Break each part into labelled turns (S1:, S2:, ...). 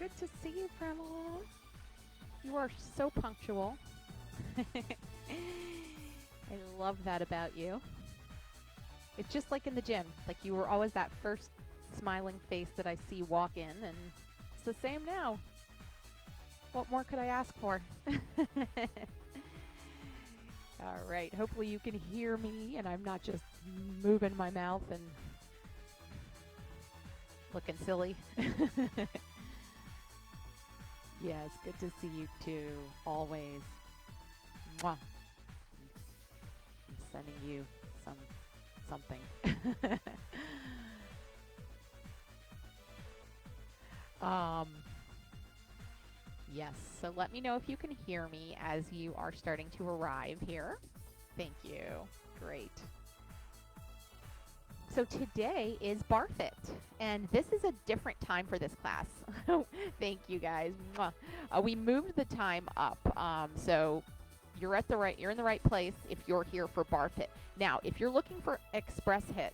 S1: good to see you, Pamela. You are so punctual. I love that about you. It's just like in the gym. Like you were always that first smiling face that I see walk in, and it's the same now. What more could I ask for? All right. Hopefully you can hear me and I'm not just moving my mouth and looking silly. Yes, good to see you too. Always. Mwah. I'm sending you something. um yes, so let me know if you can hear me as you are starting to arrive here. Thank you. Great. So today is BarreFit, and this is a different time for this class. Thank you guys. We moved the time up, so you're in the right place if you're here for BarreFit. Now, if you're looking for Express Hit,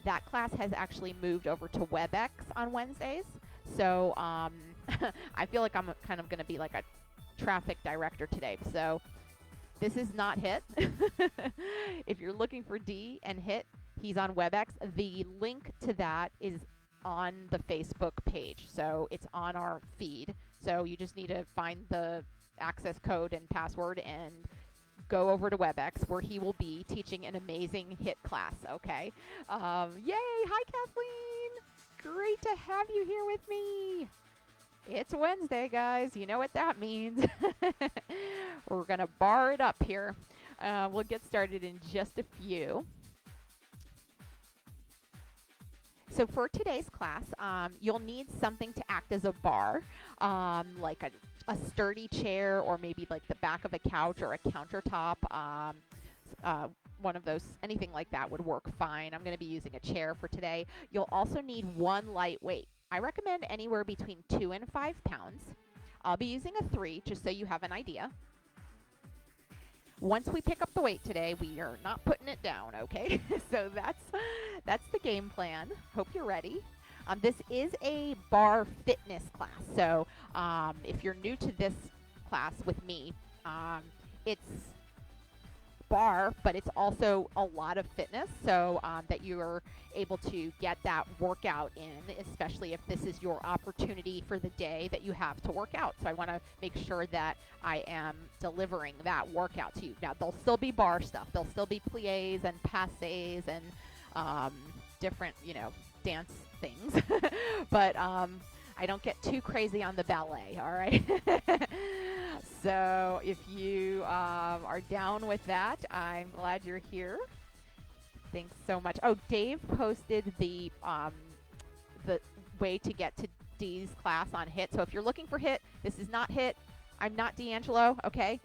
S1: that class has actually moved over to WebEx on Wednesdays. So I feel like I'm kind of going to be like a traffic director today. So this is not Hit. If you're looking for D and Hit, he's on WebEx. The link to that is on the Facebook page. So it's on our feed. So you just need to find the access code and password and go over to WebEx where he will be teaching an amazing HIT class, okay? Yay! Hi, Kathleen! Great to have you here with me. It's Wednesday, guys. You know what that means. We're going to bar it up here. We'll get started in just a few. So for today's class, you'll need something to act as a bar, like a sturdy chair or maybe like the back of a couch or a countertop. One of those, anything like that would work fine. I'm going to be using a chair for today. You'll also need one light weight. I recommend anywhere between 2 and 5 pounds. I'll be using a 3 just so you have an idea. Once we pick up the weight today, we are not putting it down, okay? So that's the game plan. Hope you're ready. This is a bar fitness class. So if you're new to this class with me, it's bar, but it's also a lot of fitness, so that you're able to get that workout in, especially if this is your opportunity for the day that you have to work out. So I want to make sure that I am delivering that workout to you. Now, there'll still be bar stuff. There'll still be pliés and passés and different, dance things. But I don't get too crazy on the ballet, all right? So if you are down with that, I'm glad you're here. Thanks so much. Oh, Dave posted the way to get to Dee's class on HIT. So if you're looking for HIT, this is not HIT. I'm not D'Angelo, okay?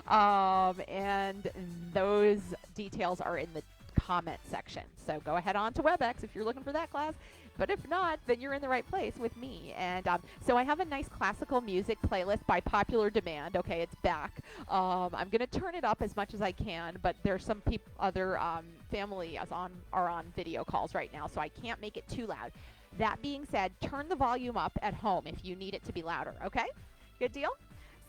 S1: And those details are in the comment section. So go ahead on to WebEx if you're looking for that class. But if not, then you're in the right place with me. And so I have a nice classical music playlist by popular demand. Okay, it's back. I'm going to turn it up as much as I can, but there's some other family are on video calls right now, so I can't make it too loud. That being said, turn the volume up at home if you need it to be louder, okay? Good deal?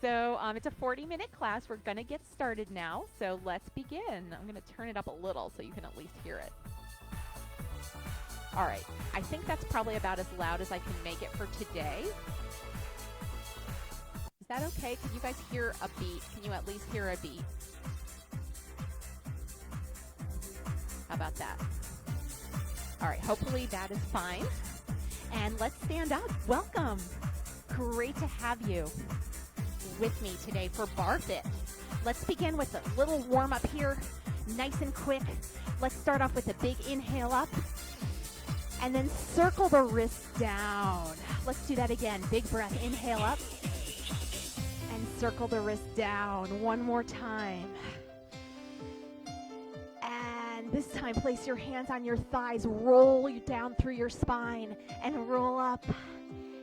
S1: So it's a 40-minute class. We're going to get started now, so let's begin. I'm going to turn it up a little so you can at least hear it. All right, I think that's probably about as loud as I can make it for today. Is that okay? Can you guys hear a beat? Can you at least hear a beat? How about that? All right, hopefully that is fine. And let's stand up. Welcome. Great to have you with me today for BarreFit. Let's begin with a little warm-up here, nice and quick. Let's start off with a big inhale up. And then circle the wrists down. Let's do that again. Big breath. Inhale up. And circle the wrist down. One more time. And this time, place your hands on your thighs. Roll you down through your spine. And roll up.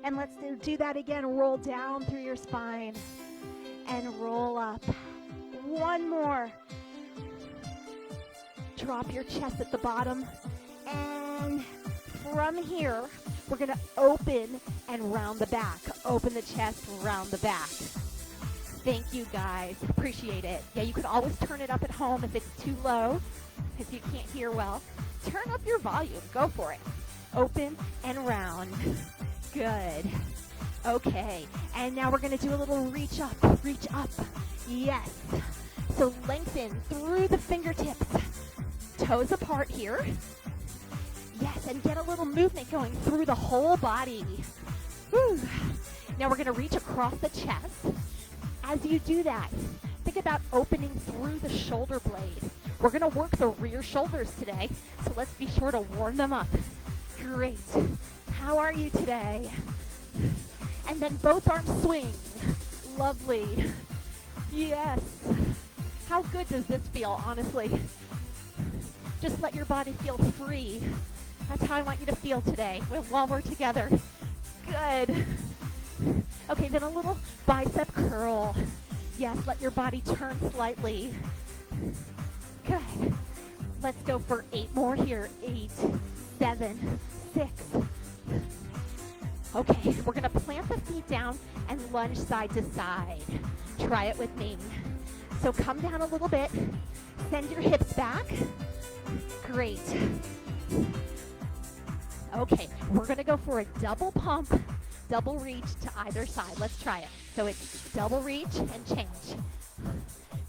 S1: And let's do that again. Roll down through your spine. And roll up. One more. Drop your chest at the bottom. And from here,
S2: we're going to open and round the back. Open the chest, round the back. Thank you, guys. Appreciate it. Yeah, you can always turn it up at home if it's too low, if you can't hear well. Turn up your volume. Go for it. Open and round. Good. Okay, and now we're going to do a little reach up. Reach up. Yes. So lengthen through the fingertips. Toes apart here. Yes, and get a little movement going through the whole body. Woo. Now we're going to reach across the chest. As you do that, think about opening through the shoulder blade. We're going to work the rear shoulders today, so let's be sure to warm them up. Great. How are you today? And then both arms swing. Lovely. Yes. How good does this feel, honestly? Just let your body feel free. That's how I want you to feel today while we're together. Good. Okay, then a little bicep curl. Yes, let your body turn slightly. Good. Let's go for 8 more here. 8, 7, 6. Okay, we're going to plant the feet down and lunge side to side. Try it with me. So come down a little bit. Send your hips back. Great. Okay, we're going to go for a double pump, double reach to either side. Let's try it. So it's double reach and change.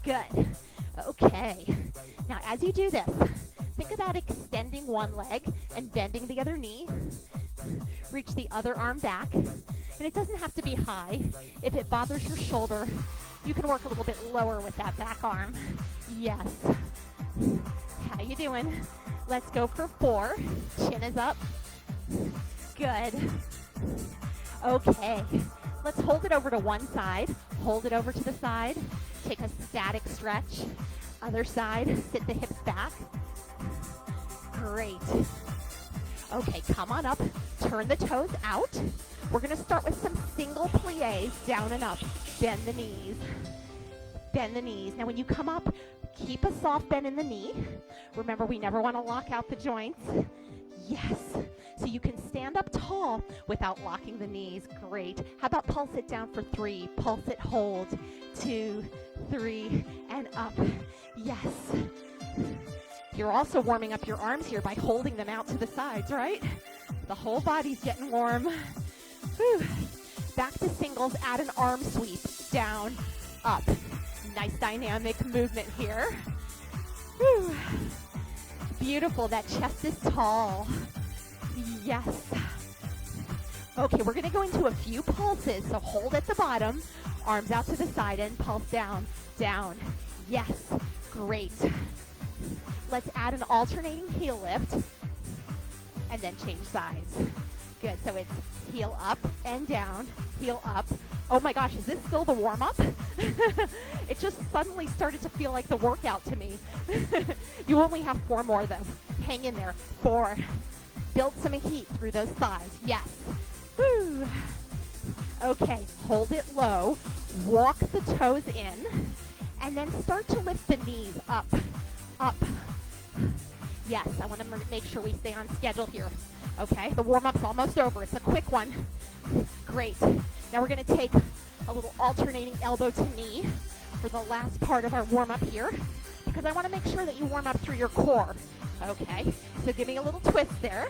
S2: Good. Okay. Now, as you do this, think about extending one leg and bending the other knee. Reach the other arm back. And it doesn't have to be high. If it bothers your shoulder, you can work a little bit lower with that back arm. Yes. How you doing? Let's go for 4. Chin is up. Good. Okay. Let's hold it over to one side. Hold it over to the side. Take a static stretch. Other side. Sit the hips back. Great. Okay, come on up. Turn the toes out. We're going to start with some single pliés, down and up. Bend the knees. Bend the knees. Now, when you come up, keep a soft bend in the knee. Remember, we never want to lock out the joints. Yes. So you can stand up tall without locking the knees. Great. How about pulse it down for 3? Pulse it, hold. 2, 3, and up. Yes. You're also warming up your arms here by holding them out to the sides, right? The whole body's getting warm. Whew. Back to singles. Add an arm sweep. Down, up. Nice dynamic movement here. Whew. Beautiful. That chest is tall. Yes. Okay, we're going to go into a few pulses. So hold at the bottom. Arms out to the side and pulse down. Down. Yes. Great. Let's add an alternating heel lift. And then change sides. Good. So it's heel up and down. Heel up. Oh my gosh, is this still the warm-up? It just suddenly started to feel like the workout to me. You only have 4 more though. Hang in there. 4. Build some heat through those thighs. Yes. Woo. Okay, hold it low. Walk the toes in. And then start to lift the knees up. Up. Yes, I want to make sure we stay on schedule here. Okay, the warm-up's almost over. It's a quick one. Great. Now we're going to take a little alternating elbow to knee for the last part of our warm-up here, because I want to make sure that you warm up through your core. Okay, so give me a little twist there.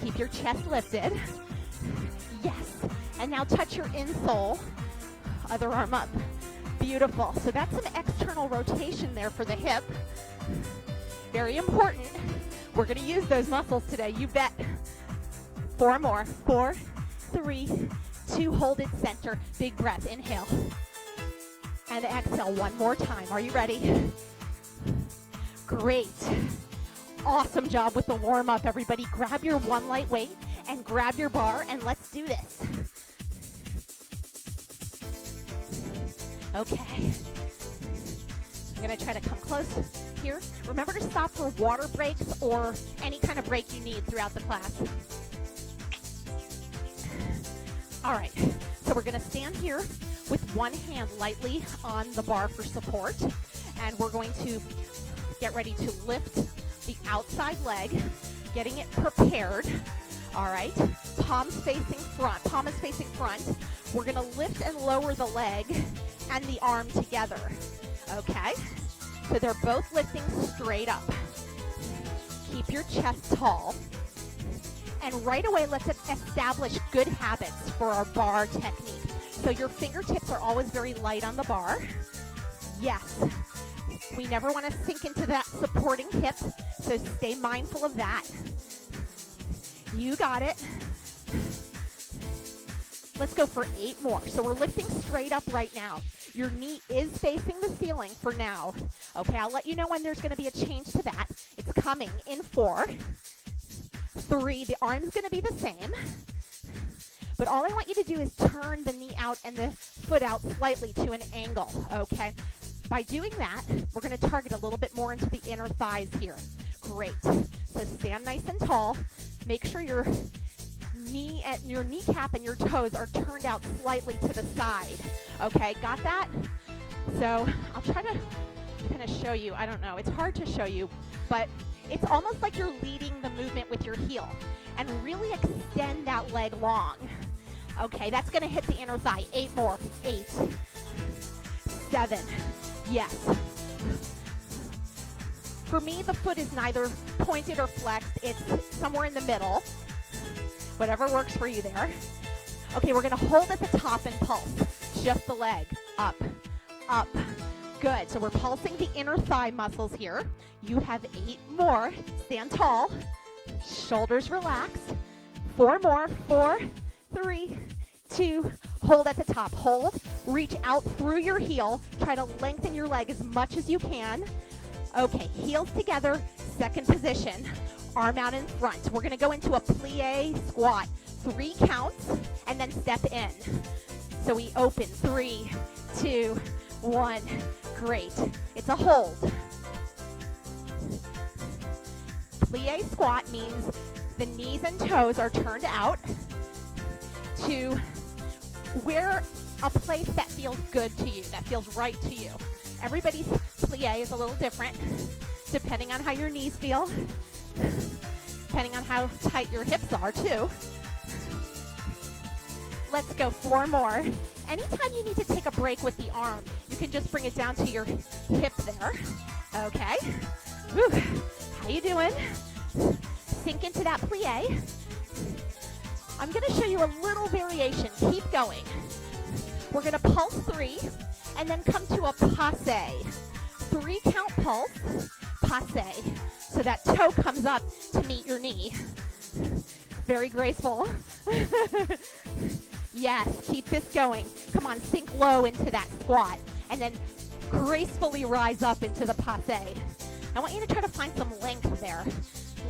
S2: Keep your chest lifted. Yes, and now touch your insole. Other arm up. Beautiful. So that's some external rotation there for the hip. Very important. We're going to use those muscles today, you bet. 4 more. 4, 3, 2, hold it center. Big breath, inhale. And exhale one more time. Are you ready? Great. Awesome job with the warm-up, everybody. Grab your one light weight and grab your bar, and let's do this. Okay. I'm going to try to come close here. Remember to stop for water breaks or any kind of break you need throughout the class. All right, so we're going to stand here with one hand lightly on the bar for support, and we're going to get ready to lift the outside leg, getting it prepared. All right, palms facing front. Palm is facing front. We're going to lift and lower the leg and the arm together. Okay, so they're both lifting straight up. Keep your chest tall. And right away, let's establish good habits for our bar technique. So your fingertips are always very light on the bar. Yes, we never want to sink into that supporting hip, so stay mindful of that. You got it. Let's go for 8 more. So we're lifting straight up right now. Your knee is facing the ceiling for now. Okay, I'll let you know when there's going to be a change to that. It's coming in 4, 3. The arm's going to be the same. But all I want you to do is turn the knee out and the foot out slightly to an angle, okay? By doing that, we're going to target a little bit more into the inner thighs here. Great. So stand nice and tall. Make sure your knee and your kneecap and your toes are turned out slightly to the side. Okay, got that? So I'll try to kind of show you. I don't know. It's hard to show you, but it's almost like you're leading the movement with your heel. And really extend that leg long. Okay, that's going to hit the inner thigh. 8 more. 8, 7. Yes. For me, the foot is neither pointed or flexed. It's somewhere in the middle. Whatever works for you there. Okay, we're going to hold at the top and pulse. Just the leg. Up, up. Good. So we're pulsing the inner thigh muscles here. You have 8 more. Stand tall. Shoulders relaxed. 4 more. 4, 3, 2. Hold at the top. Hold. Reach out through your heel. Try to lengthen your leg as much as you can. Okay, heels together. Second position. Arm out in front. We're going to go into a plie squat. 3 counts and then step in. So we open. 3, 2, 1. Great. It's a hold. Plie squat means the knees and toes are turned out to where a place that feels good to you, that feels right to you. Everybody's plie is a little different depending on how your knees feel, depending on how tight your hips are too. Let's go 4 more. Anytime you need to take a break with the arm, you can just bring it down to your hip there. Okay. Whew. How you doing? Sink into that plie. I'm going to show you a little variation. Keep going. We're going to pulse 3 and then come to a passe. 3 count pulse, passe. So that toe comes up to meet your knee. Very graceful. Yes, keep this going. Come on, sink low into that squat and then gracefully rise up into the passe. I want you to try to find some length there.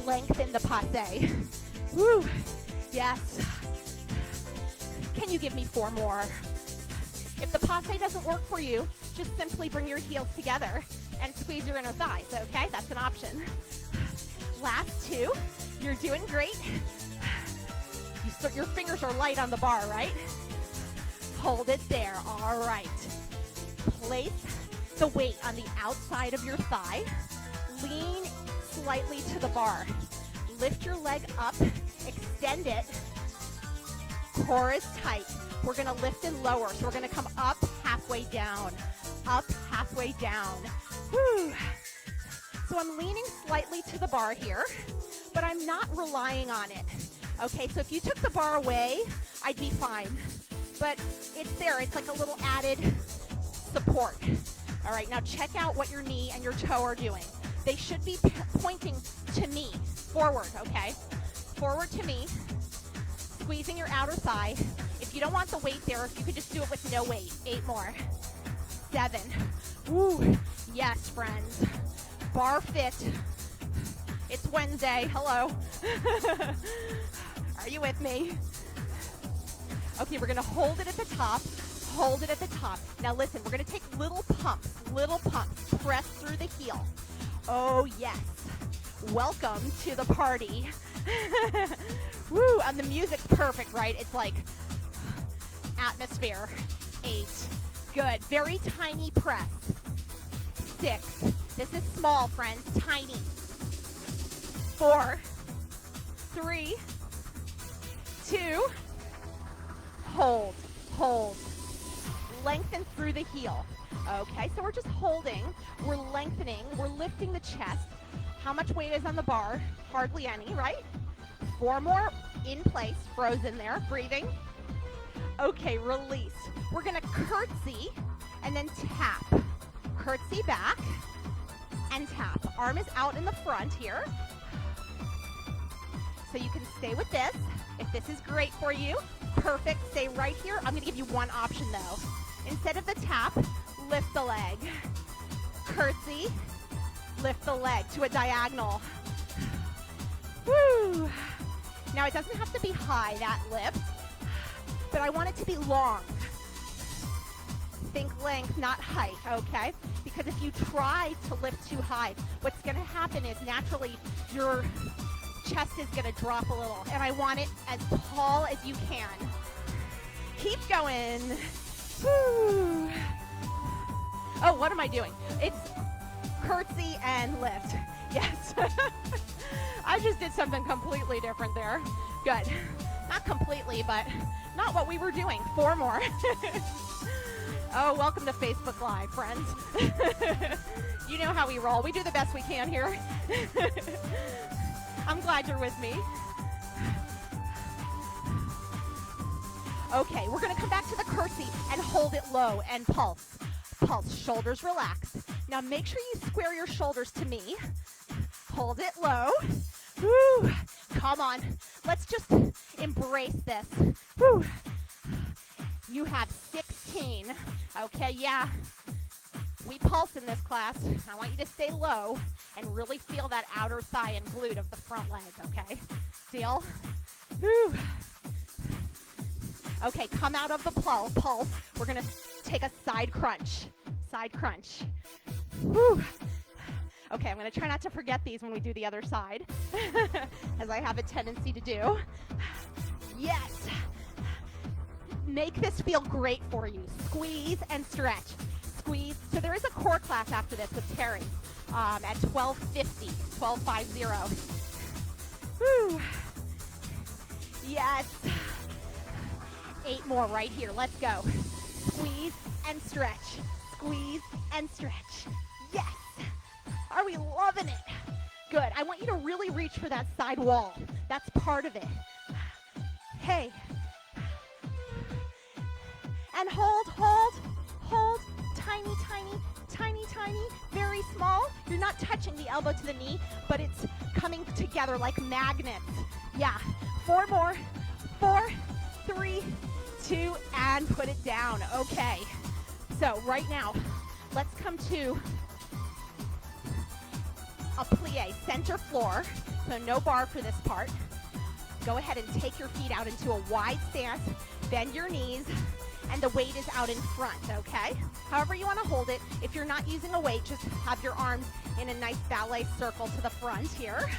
S2: Length in the passe. Woo. Yes. Can you give me 4 more? If the passe doesn't work for you, just simply bring your heels together and squeeze your inner thighs, okay? That's an option. Last 2. You're doing great. Your fingers are light on the bar, right? Hold it there. All right. Place the weight on the outside of your thigh. Lean slightly to the bar. Lift your leg up. Extend it. Core is tight. We're going to lift and lower. So we're going to come up, halfway down. Up, halfway down. Whew. So I'm leaning slightly to the bar here, but I'm not relying on it. Okay, so if you took the bar away, I'd be fine. But it's there. It's like a little added support. All right, now check out what your knee and your toe are doing. They should be pointing to me, forward, okay? Forward to me, squeezing your outer thigh. If you don't want the weight there, if you could just do it with no weight. 8 more. 7. Woo. Yes, friends. BarreFit. It's Wednesday. Hello. Are you with me? Okay, we're going to hold it at the top. Hold it at the top. Now listen, we're going to take little pumps. Press through the heel. Oh, yes. Welcome to the party. Woo, and the music's perfect, right? It's like atmosphere. 8. Good. Very tiny press. 6. This is small, friends. Tiny. 4, 3, 2, hold, hold. Lengthen through the heel. Okay, so we're just holding, we're lengthening, we're lifting the chest. How much weight is on the bar? Hardly any, right? 4 more in place, frozen there, breathing. Okay, release. We're gonna curtsy and then tap. Curtsy back and tap. Arm is out in the front here. So you can stay with this. If this is great for you, perfect, stay right here. I'm gonna give you one option though. Instead of the tap, lift the leg. Curtsy, lift the leg to a diagonal. Woo! Now it doesn't have to be high, that lift, but I want it to be long. Think length, not height, okay? Because if you try to lift too high, what's gonna happen is naturally your chest is gonna drop a little, and I want it as tall as you can. Keep going. Woo. Oh, what am I doing? It's curtsy and lift. Yes. I just did something completely different there. Good. Not completely, but not what we were doing. 4 more. Oh, welcome to Facebook Live, friends. You know how we roll. We do the best we can here. I'm glad you're with me. Okay, we're gonna come back to the curtsy and hold it low and pulse. Pulse, shoulders relaxed. Now make sure you square your shoulders to me. Hold it low. Woo. Come on, let's just embrace this. Woo. You have 16. Okay, yeah. We pulse in this class. I want you to stay low and really feel that outer thigh and glute of the front leg, okay? Deal? Woo. Okay, come out of the pulse. We're gonna take a side crunch. Side crunch. Woo. Okay, I'm gonna try not to forget these when we do the other side, as I have a tendency to do. Yes. Make this feel great for you. Squeeze and stretch. Squeeze. So there is a core class after this with Terry at 12:50, 12:50. Woo. Yes. 8 more right here. Let's go. Squeeze and stretch. Squeeze and stretch. Yes. Are we loving it? Good. I want you to really reach for that side wall. That's part of it. Hey. And hold, hold, hold. Tiny, tiny, tiny, tiny. Very small. You're not touching the elbow to the knee, but it's coming together like magnets. Yeah. 4 more. 4, 3, 2, and put it down. Okay. So right now, let's come to a plie, center floor. So no bar for this part. Go ahead and take your feet out into a wide stance. Bend your knees, and the weight is out in front, okay? However you want to hold it. If you're not using a weight, just have your arms in a nice ballet circle to the front here.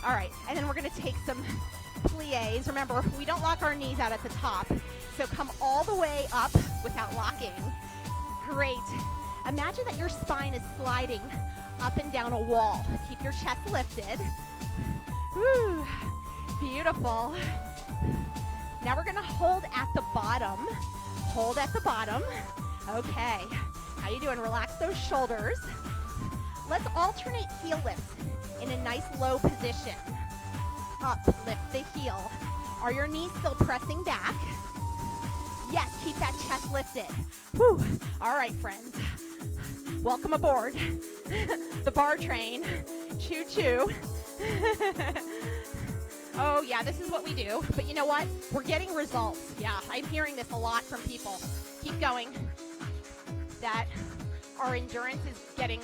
S2: All right, and then we're going to take some plies. Remember, we don't lock our knees out at the top, so come all the way up without locking. Great. Imagine that your spine is sliding up and down a wall. Keep your chest lifted. Woo. Beautiful. Now we're going to hold at the bottom. Hold at the bottom. Okay. How you doing? Relax those shoulders. Let's alternate heel lifts in a nice low position. Up, lift the heel. Are your knees still pressing back? Yes, keep that chest lifted. Whew. All right, friends. Welcome aboard the bar train. Choo choo. Oh yeah, this is what we do. But you know what? We're getting results. Yeah, I'm hearing this a lot from people. Keep going. That our endurance is getting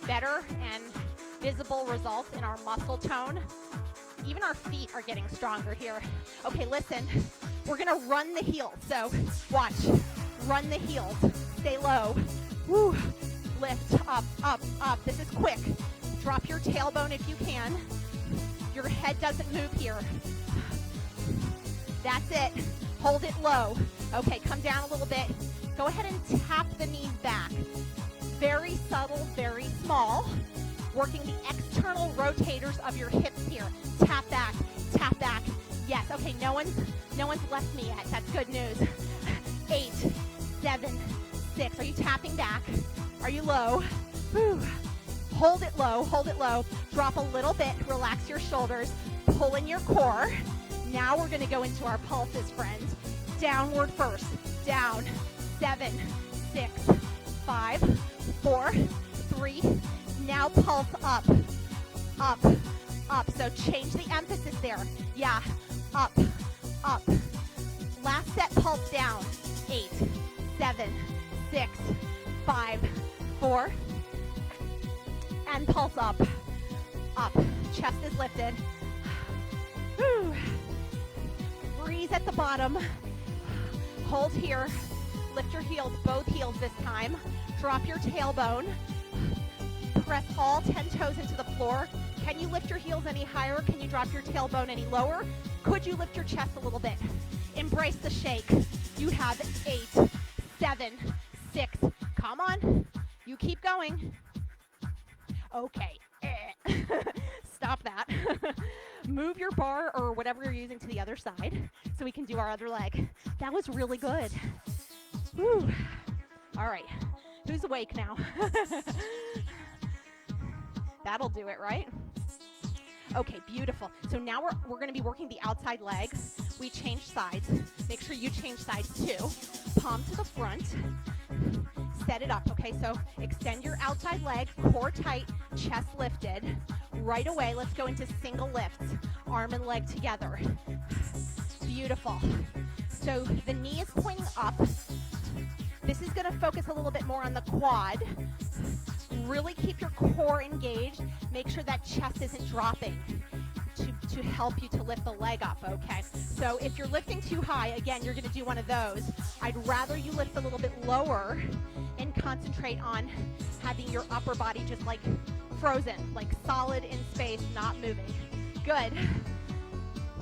S2: better and visible results in our muscle tone. Even our feet are getting stronger here. Okay, listen. We're gonna run the heels. So watch. Run the heels. Stay low. Woo. Lift up, up, up. This is quick. Drop your tailbone if you can. Your head doesn't move here. That's it. Hold it low. Okay, come down a little bit. Go ahead and tap the knees back. Very subtle, very small. Working the external rotators of your hips here. Tap back, Yes, okay, no one's left me yet. That's good news. 8, 7, 6. Are you tapping back? Are you low? Whew. Hold it low, hold it low. Drop a little bit, relax your shoulders, pull in your core. Now we're gonna go into our pulses, friends. Downward first, down, 7, 6, 5, 4, 3. Now pulse up, up, up. So change the emphasis there. Yeah, up, up. Last set, pulse down. 8, 7, 6, 5, 4. And pulse up, up. Chest is lifted. Whew. Breathe at the bottom. Hold here. Lift your heels, both heels this time. Drop your tailbone. Press all 10 toes into the floor. Can you lift your heels any higher? Can you drop your tailbone any lower? Could you lift your chest a little bit? Embrace the shake. You have 8, 7, 6. Come on. You keep going. Okay. Stop that. Move your bar or whatever you're using to the other side so we can do our other leg. That was really good. Whew. All right. Who's awake now? That'll do it, right? Okay, beautiful. So now we're going to be working the outside leg. We change sides. Make sure you change sides too. Palm to the front. Set it up, okay? So extend your outside leg, core tight, chest lifted. Right away, let's go into single lifts, arm and leg together. Beautiful. So the knee is pointing up. This is going to focus a little bit more on the quad. Really keep your core engaged. Make sure that chest isn't dropping to help you to lift the leg up, okay? So if you're lifting too high, again, you're going to do one of those. I'd rather you lift a little bit lower and concentrate on having your upper body just like frozen, like solid in space, not moving. Good.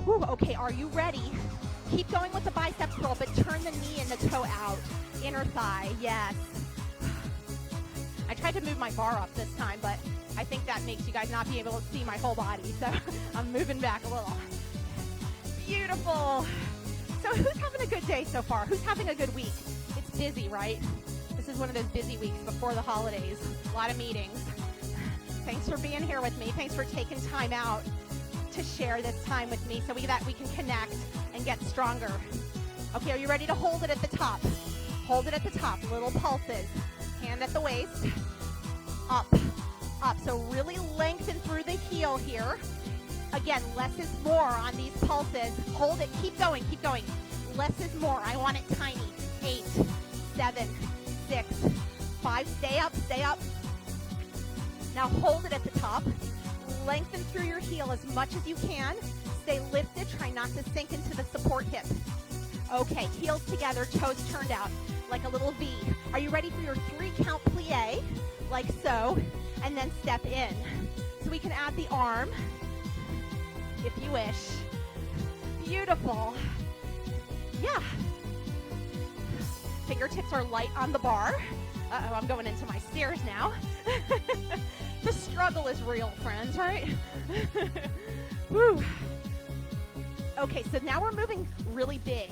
S2: Whew, okay, are you ready? Keep going with the biceps curl, but turn the knee and the toe out. Inner thigh, yes. I tried to move my bar up this time, but I think that makes you guys not be able to see my whole body, so I'm moving back a little. Beautiful. So who's having a good day so far? Who's having a good week? It's busy, right? This is one of those busy weeks before the holidays. A lot of meetings. Thanks for being here with me. Thanks for taking time out to share this time with me so that we can connect and get stronger. Okay, are you ready to hold it at the top? Hold it at the top, little pulses. Hand at the waist, up, up. So really lengthen through the heel here. Again, less is more on these pulses. Hold it, keep going, keep going. Less is more, I want it tiny. 8, 7, 6, 5, stay up, stay up. Now hold it at the top. Lengthen through your heel as much as you can. Stay lifted, try not to sink into the support hip. Okay, heels together, toes turned out, like a little V. Are you ready for your 3-count plie? Like so, and then step in. So we can add the arm, if you wish. Beautiful. Yeah. Fingertips are light on the bar. Uh-oh, I'm going into my stairs now. The struggle is real, friends, right? Woo. Okay, so now we're moving really big.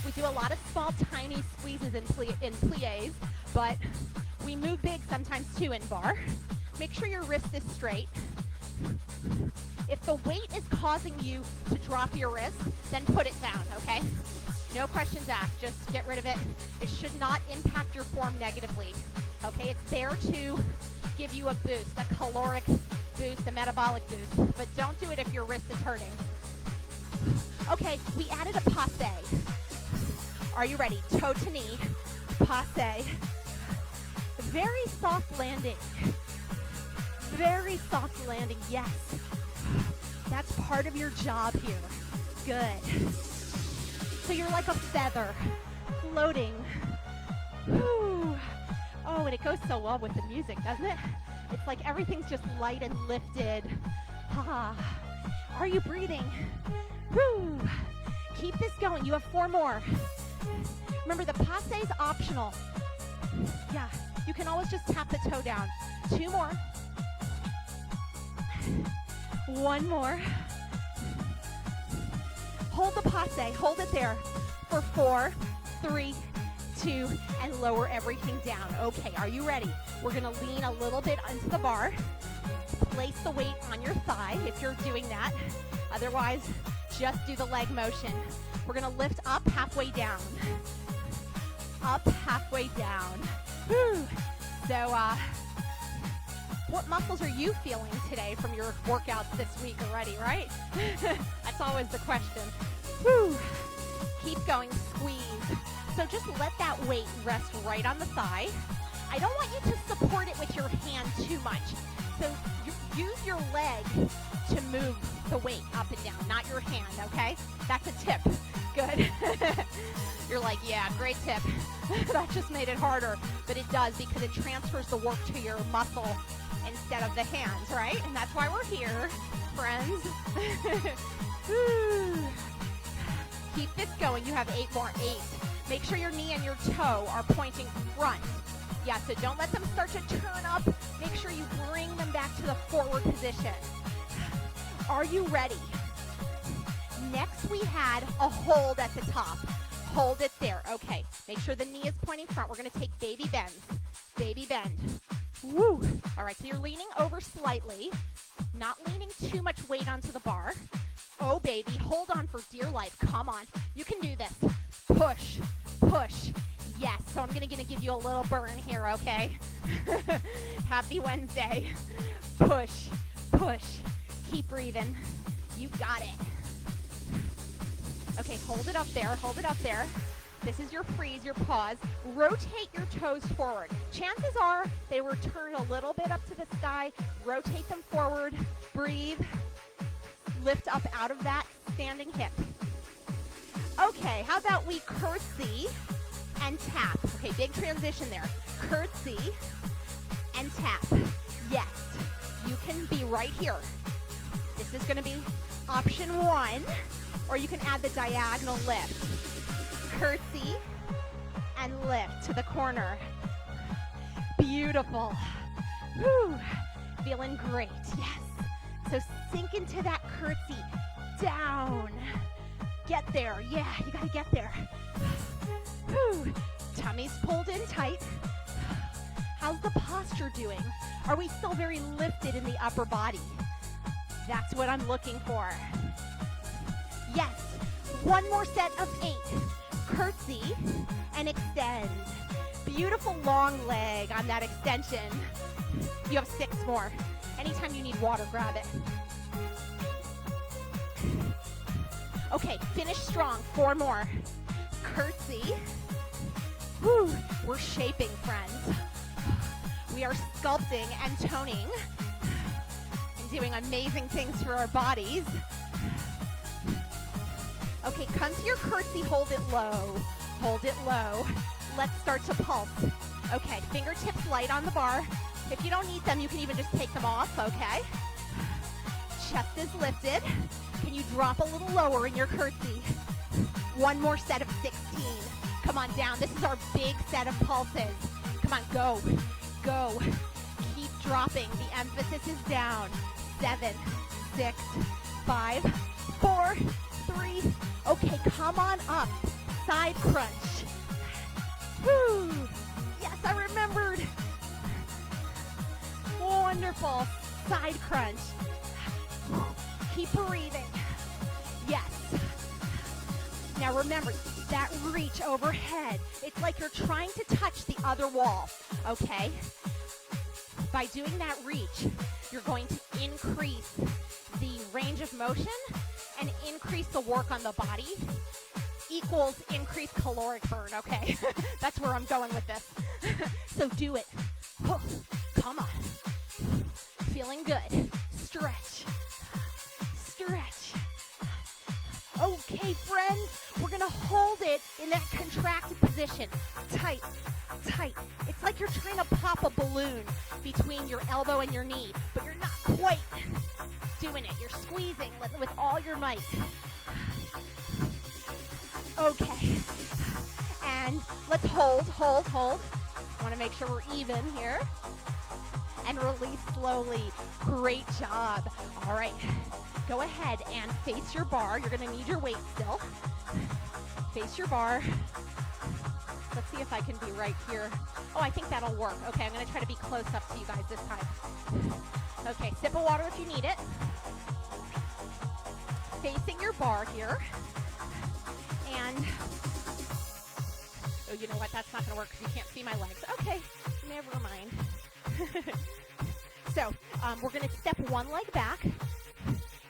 S2: We do a lot of small, tiny squeezes in plies, but we move big sometimes too in bar. Make sure your wrist is straight. If the weight is causing you to drop your wrist, then put it down, okay? No questions asked, just get rid of it. It should not impact your form negatively, okay? It's there to give you a boost, a caloric boost, a metabolic boost, but don't do it if your wrist is hurting. Okay, we added a passe. Are you ready? Toe to knee, passe. Very soft landing. Very soft landing, yes. That's part of your job here. Good. So you're like a feather, floating. Whew. Oh, and it goes so well with the music, doesn't it? It's like everything's just light and lifted. Ah. Are you breathing? Whew. Keep this going. You have 4 more. Remember, the passe is optional. Yeah, you can always just tap the toe down. 2 more. 1 more. Hold the passe, hold it there for 4, 3, 2, and lower everything down. Okay, are you ready? We're gonna lean a little bit onto the bar. Place the weight on your thigh if you're doing that. Otherwise, just do the leg motion. We're gonna lift up, halfway down. Up, halfway down. Whew. So, what muscles are you feeling today from your workouts this week already, right? That's always the question. Whew. Keep going, squeeze. So just let that weight rest right on the thigh. I don't want you to support it with your hand too much. So use your leg to move the weight up and down, not your hand, okay? That's a tip. Good. You're like, yeah, great tip. That just made it harder. But it does, because it transfers the work to your muscle instead of the hands, right? And that's why we're here, friends. Keep this going. You have 8 more. 8. Make sure your knee and your toe are pointing front. Yeah, so don't let them start to turn up. Make sure you bring them back to the forward position. Are you ready? Next, we had a hold at the top. Hold it there. Okay, make sure the knee is pointing front. We're going to take baby bends. Baby bend. Woo. All right, so you're leaning over slightly, not leaning too much weight onto the bar. Oh, baby, hold on for dear life. Come on. You can do this. Push, push. Yes, so I'm going to give you a little burn here, okay? Happy Wednesday. Push, push. Keep breathing. You got it. Okay, hold it up there. Hold it up there. This is your freeze, your pause. Rotate your toes forward. Chances are they were turned a little bit up to the sky. Rotate them forward. Breathe. Lift up out of that standing hip. Okay, how about we curtsy and tap? Okay, big transition there. Curtsy and tap. Yes, you can be right here. This is going to be option 1, or you can add the diagonal lift. Curtsy and lift to the corner. Beautiful. Whew. Feeling great. Yes. So sink into that curtsy. Down. Get there. Yeah, you got to get there. Whew. Tummy's pulled in tight. How's the posture doing? Are we still very lifted in the upper body? That's what I'm looking for. Yes. One more set of 8. Curtsy and extend. Beautiful long leg on that extension. You have 6 more. Anytime you need water, grab it. Okay, finish strong. 4 more. Curtsy. Whew, we're shaping, friends. We are sculpting and toning and doing amazing things for our bodies. Okay, come to your curtsy, hold it low. Hold it low. Let's start to pulse. Okay, fingertips light on the bar. If you don't need them, you can even just take them off, okay? Chest is lifted. Can you drop a little lower in your curtsy? 1 more set of 16. Come on down. This is our big set of pulses. Come on, go. Go. Keep dropping. The emphasis is down. 7, 6, 5, 4, 3. Okay, come on up. Side crunch. Woo. Yes, I remembered. Wonderful. Side crunch. Keep breathing. Yes. Now remember, that reach overhead. It's like you're trying to touch the other wall, okay? By doing that reach, you're going to increase the range of motion and increase the work on the body equals increased caloric burn, okay? That's where I'm going with this. So do it. Oh, come on. Feeling good. Stretch. Stretch. Okay, friends, we're going to hold it in that contracted position. Tight, tight. It's like you're trying to pop a balloon between your elbow and your knee, but you're not quite doing it. You're squeezing with all your might. Okay. And let's hold. Want to make sure we're even here. And release slowly. Great job. All right. go ahead and face your bar. You're going to need your weight still. Face your bar. Let's see if I can be right here. Oh, I think that'll work. Okay, I'm going to try to be close up to you guys this time. Okay, sip of water if you need it. Facing your bar here. And, oh, you know what? That's not going to work because you can't see my legs. Okay, never mind. So, we're going to step one leg back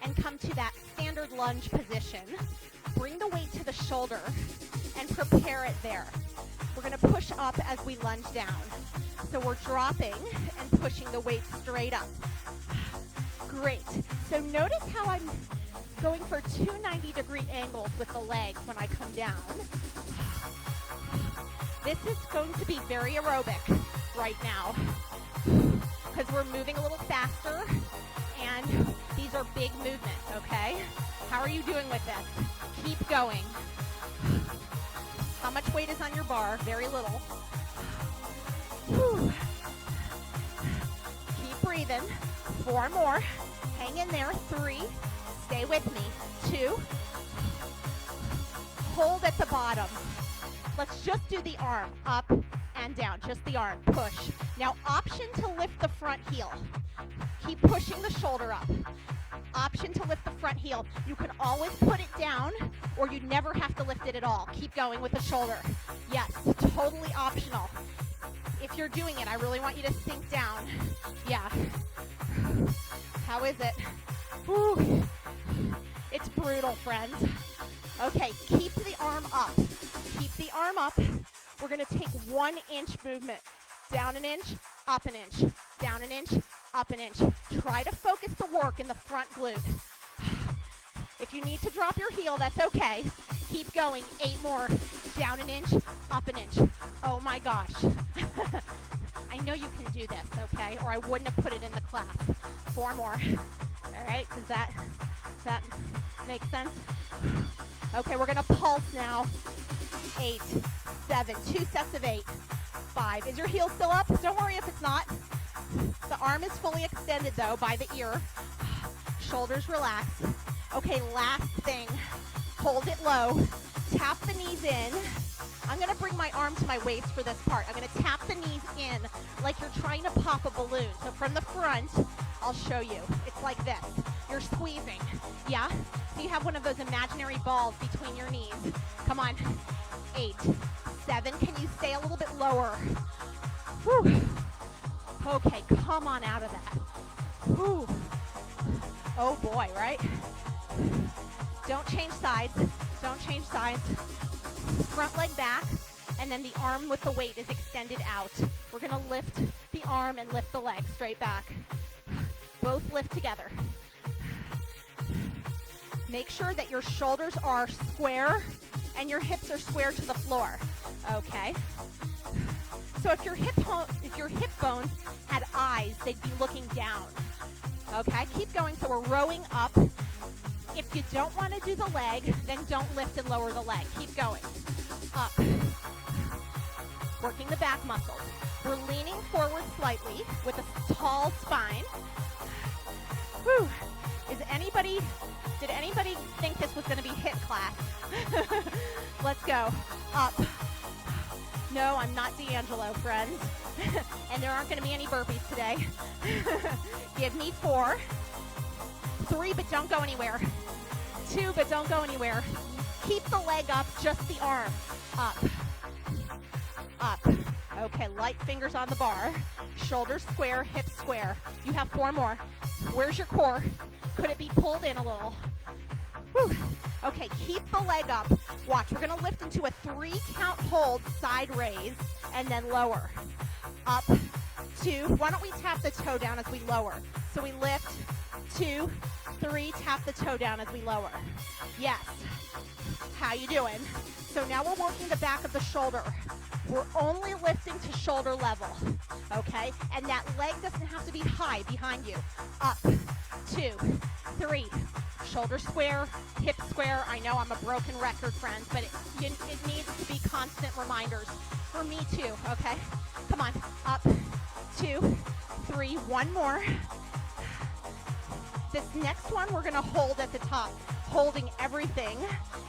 S2: and come to that standard lunge position. Bring the weight to the shoulder and prepare it there. We're going to push up as we lunge down. So we're dropping and pushing the weight straight up. Great. So notice how I'm going for two 90-degree angles with the legs when I come down. This is going to be very aerobic right now because we're moving a little faster and these are big movements, okay? How are you doing with this? Keep going. How much weight is on your bar? Very little. Whew. Keep breathing. 4 more. Hang in there. 3. Stay with me. 2. Hold at the bottom. Let's just do the arm. Up and down. Just the arm. Push. Now, option to lift the front heel. Keep pushing the shoulder up. Option to lift the front heel. You can always put it down or you never have to lift it at all. Keep going with the shoulder. Yes, totally optional. If you're doing it, I really want you to sink down. Yeah. How is it? Whew. It's brutal, friends. Okay, keep the arm up. Keep the arm up. We're going to take 1 inch movement. Down an inch, up an inch. Down an inch, up an inch. Try to focus the work in the front glute. If you need to drop your heel, that's okay. Keep going. 8 more. Down an inch, up an inch. Oh my gosh. I know you can do this, okay? Or I wouldn't have put it in the class. 4 more. All right, does that make sense? Okay, we're gonna pulse now. 8, 7, 2 sets of 8. 5. Is your heel still up? Don't worry if it's not. The arm is fully extended though by the ear. Shoulders relaxed. Okay, last thing. Hold it low. Tap the knees in. I'm going to bring my arm to my waist for this part. I'm going to tap the knees in like you're trying to pop a balloon. So from the front, I'll show you. It's like this. You're squeezing. Yeah? So you have one of those imaginary balls between your knees. Come on. 8, 7. Can you stay a little bit lower? Whew. Okay, come on out of that. Whew. Oh boy, right? Don't change sides. Don't change sides. Front leg back, and then the arm with the weight is extended out. We're going to lift the arm and lift the leg straight back. Both lift together. Make sure that your shoulders are square and your hips are square to the floor. Okay. So if your hip bones had eyes, they'd be looking down. Okay, keep going. So we're rowing up. If you don't want to do the leg, then don't lift and lower the leg. Keep going. Up. Working the back muscles. We're leaning forward slightly with a tall spine. Whew. Did anybody think this was going to be HIIT class? Let's go. Up. No, I'm not D'Angelo, friends. And there aren't going to be any burpees today. Give me 4. 3, but don't go anywhere. 2, but don't go anywhere. Keep the leg up, just the arm. Up. Up. Okay, light fingers on the bar. Shoulders square, hips square. You have 4 more. Where's your core? Could it be pulled in a little? Whew. Okay, keep the leg up. Watch, we're going to lift into a 3 count hold, side raise, and then lower. Up, 2. Why don't we tap the toe down as we lower? So we lift, 2, 3, tap the toe down as we lower. Yes. How you doing? So now we're working the back of the shoulder. We're only lifting to shoulder level, okay? And that leg doesn't have to be high behind you. Up, 2, 3. Shoulder square, hip square. I know I'm a broken record, friends, but it needs to be constant reminders. For me too, okay? Come on. Up, 2, 3. 1 more. This next one we're gonna hold at the top, holding everything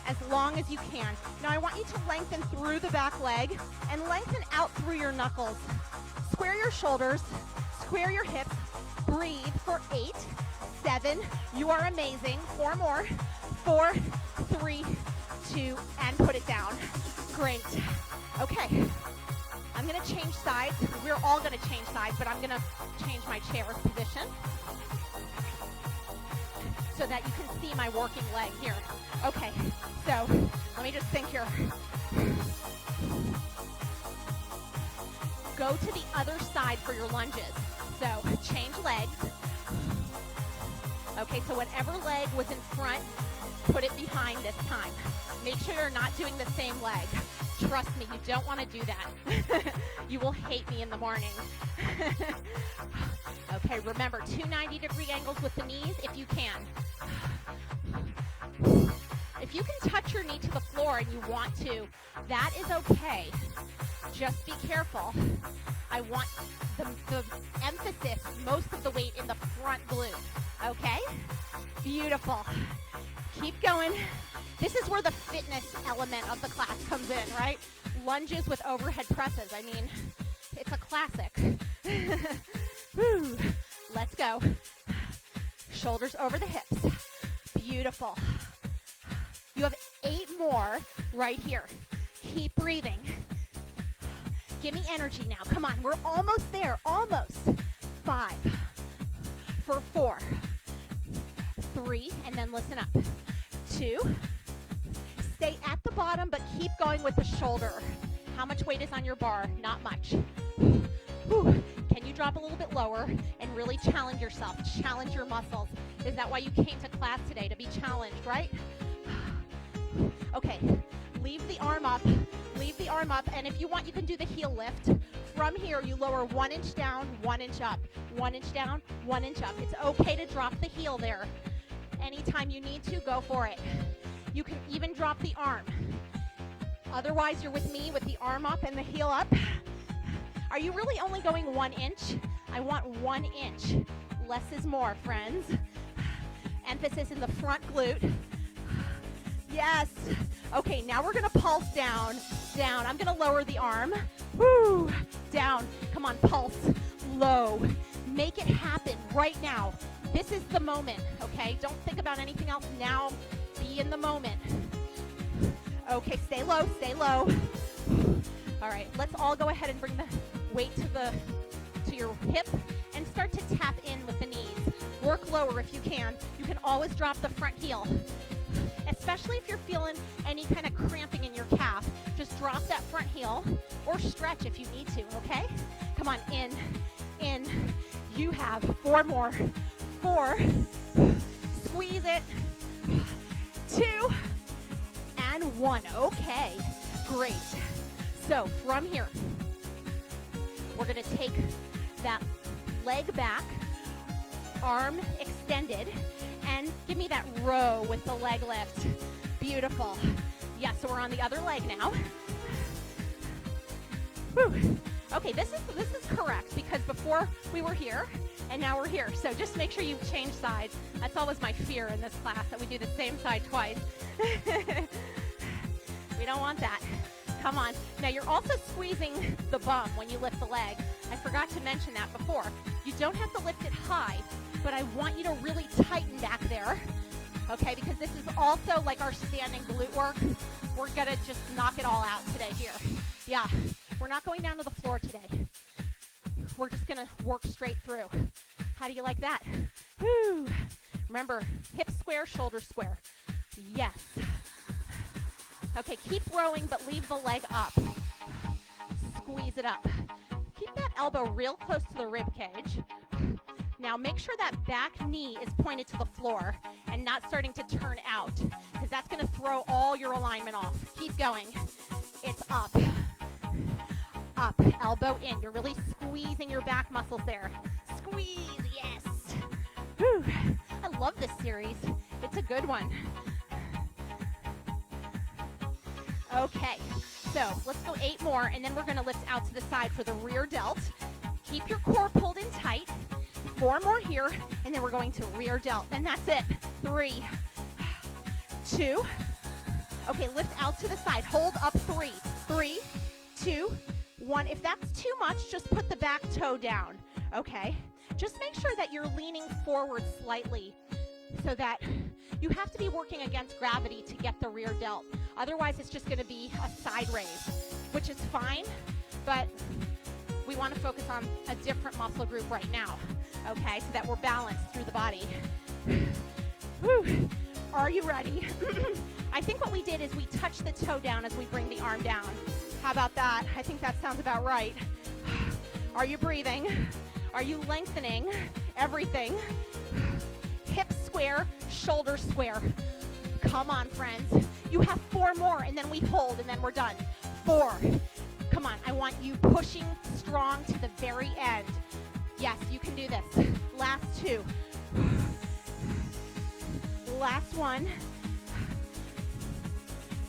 S2: as long as you can. Now I want you to lengthen through the back leg and lengthen out through your knuckles. Square your shoulders, square your hips, breathe for 8, 7, you are amazing, 4 more, 4, 3, 2, and put it down. Great. Okay, I'm gonna change sides. We're all gonna change sides, but I'm gonna change my chair position so that you can see my working leg here. Okay, so let me just think here. Go to the other side for your lunges. So change legs. Okay, so whatever leg was in front, put it behind this time. Make sure you're not doing the same leg. Trust me, you don't want to do that. You will hate me in the morning. Okay, remember, 2 90-degree angles with the knees if you can. If you can touch your knee to the floor and you want to, that is okay. Just be careful. I want the emphasis, most of the weight in the front glute. Okay? Beautiful. Keep going. This is where the fitness element of the class comes in, right? Lunges with overhead presses. I mean, it's a classic. Woo. Let's go. Shoulders over the hips. Beautiful. You have 8 more right here. Keep breathing. Give me energy now. Come on, we're almost there. Almost. 5. For 4. 3, and then listen up. 2. Stay at the bottom, but keep going with the shoulder. How much weight is on your bar? Not much. Whew. Can you drop a little bit lower and really challenge yourself? Challenge your muscles. Is that why you came to class today, to be challenged, right? Okay, leave the arm up. Leave the arm up, and if you want, you can do the heel lift. From here, you lower 1 inch down, 1 inch up. 1 inch down, 1 inch up. It's okay to drop the heel there. Anytime you need to, go for it. You can even drop the arm. Otherwise, you're with me with the arm up and the heel up. Are you really only going 1 inch? I want 1 inch. Less is more, friends. Emphasis in the front glute. Yes. Okay, now we're gonna pulse down, down. I'm gonna lower the arm. Woo, down. Come on, pulse, low. Make it happen right now. This is the moment, okay? Don't think about anything else now. Be in the moment. Okay, stay low, stay low. All right, let's all go ahead and bring the weight to your hip and start to tap in with the knees. Work lower if you can. You can always drop the front heel. Especially if you're feeling any kind of cramping in your calf, just drop that front heel or stretch if you need to, okay? Come on, in. You have 4 more. 4. Squeeze it. 2. And 1. Okay, great. So from here, we're gonna take that leg back, arm extended, and give me that row with the leg lift. Beautiful. Yeah, so we're on the other leg now. Whew. Okay, this is correct because before we were here and now we're here. So just make sure you change sides. That's always my fear in this class, that we do the same side twice. We don't want that. Come on. Now you're also squeezing the bum when you lift the leg. I forgot to mention that before. You don't have to lift it high, but I want you to really tighten back there, okay? Because this is also like our standing glute work. We're gonna just knock it all out today here. Yeah, we're not going down to the floor today. We're just gonna work straight through. How do you like that? Woo. Remember, hip square, shoulder square. Yes. Okay, keep rowing, but leave the leg up. Squeeze it up. Keep that elbow real close to the rib cage. Now make sure that back knee is pointed to the floor and not starting to turn out, because that's going to throw all your alignment off. Keep going. It's up. Up, elbow in. You're really squeezing your back muscles there. Squeeze, yes. Whew. I love this series. It's a good one. Okay, so let's go 8 more, and then we're going to lift out to the side for the rear delt. Keep your core pulled in tight. 4 more here, and And then we're going to rear delt. And that's it. 3, 2. Okay, lift out to the side. Hold up 3. 3, 2, 1. If that's too much, just put the back toe down. Okay? Just make sure that you're leaning forward slightly so that you have to be working against gravity to get the rear delt. Otherwise, it's just going to be a side raise, which is fine, but we want to focus on a different muscle group right now, okay, so that we're balanced through the body. Whew. Are you ready? I think what we did is we touch the toe down as we bring the arm down. How about that? I think that sounds about right. Are you breathing? Are you lengthening everything? Hips square, shoulders square. Come on, friends. You have 4 more, and then we hold, and then we're done. 4. Come on, I want you pushing strong to the very end. Yes, you can do this. Last 2. Last one.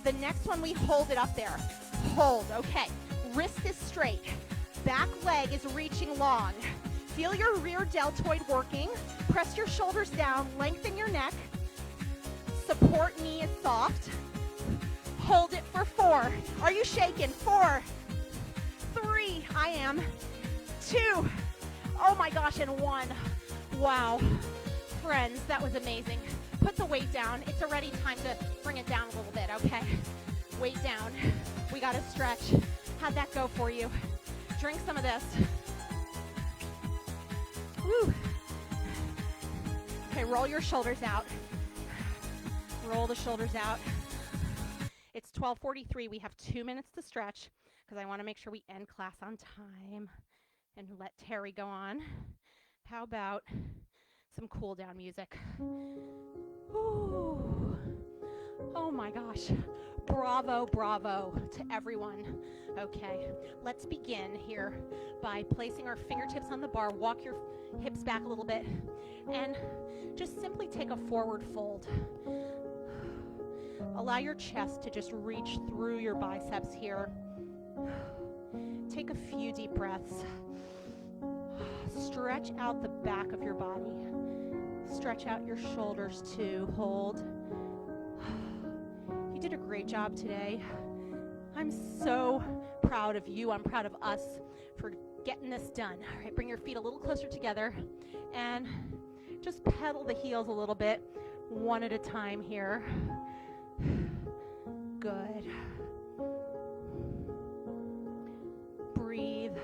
S2: The next one, we hold it up there. Hold, okay. Wrist is straight. Back leg is reaching long. Feel your rear deltoid working. Press your shoulders down, lengthen your neck. Support knee is soft. Hold it for 4. Are you shaking? 4, 3, I am. 2, oh my gosh, and 1. Wow. Friends, that was amazing. Put the weight down. It's already time to bring it down a little bit, okay? Weight down. We got to stretch. How'd that go for you? Drink some of this. Woo. Okay, roll your shoulders out. Roll the shoulders out. It's 12:43. We have 2 minutes to stretch because I want to make sure we end class on time and let Terry go on. How about some cool down music? Ooh. Oh my gosh. Bravo, bravo to everyone. Okay, let's begin here by placing our fingertips on the bar. Walk your hips back a little bit and just simply take a forward fold. Allow your chest to just reach through your biceps here. Take a few deep breaths. Stretch out the back of your body. Stretch out your shoulders too. Hold. You did a great job today. I'm so proud of you. I'm proud of us for getting this done. All right, bring your feet a little closer together and just pedal the heels a little bit, one at a time here. Good. Breathe.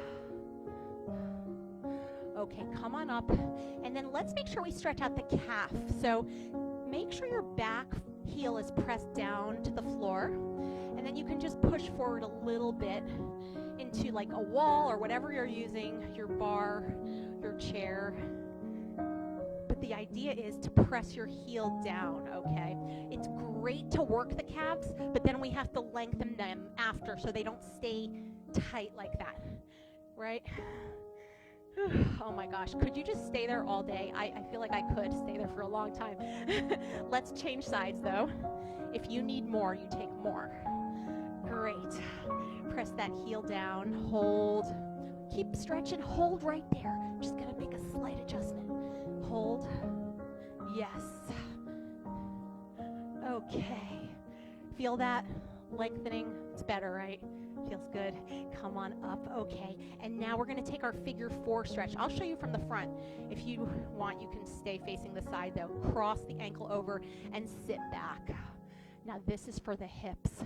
S2: Okay, come on up. And then let's make sure we stretch out the calf. So make sure your back heel is pressed down to the floor. And then you can just push forward a little bit into like a wall or whatever you're using, your bar, your chair. But the idea is to press your heel down, okay? It's great to work the calves, but then we have to lengthen them after so they don't stay tight like that, right? Oh my gosh, could you just stay there all day? I feel like I could stay there for a long time. Let's change sides though. If you need more, you take more. Great. Press that heel down, hold. Keep stretching, hold right there. Just gonna make a slight adjustment. Hold. Yes. Okay. Feel that lengthening? It's better, right? Feels good. Come on up. Okay. And now we're going to take our figure 4 stretch. I'll show you from the front. If you want, you can stay facing the side, though. Cross the ankle over and sit back. Now, this is for the hips.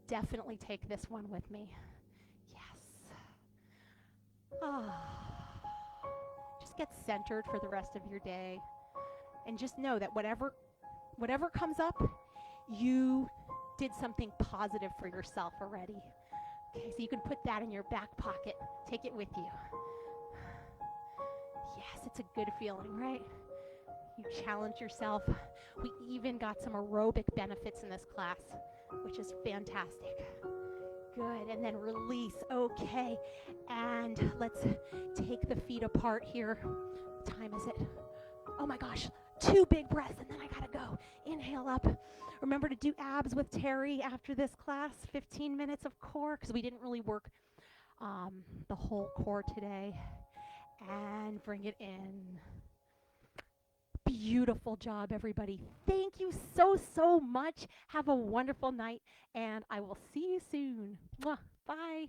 S2: Definitely take this one with me. Yes. Just get centered for the rest of your day. And just know that whatever comes up, you did something positive for yourself already. Okay, so you can put that in your back pocket. Take it with you. Yes, it's a good feeling, right? You challenge yourself. We even got some aerobic benefits in this class, which is fantastic. Good, and then release. Okay, and let's take the feet apart here. What time is it? Oh my gosh, 2 big breaths, and then I gotta go. Inhale up. Remember to do abs with Terry after this class. 15 minutes of core, because we didn't really work the whole core today. And bring it in. Beautiful job, everybody. Thank you so, so much. Have a wonderful night, and I will see you soon. Mwah. Bye.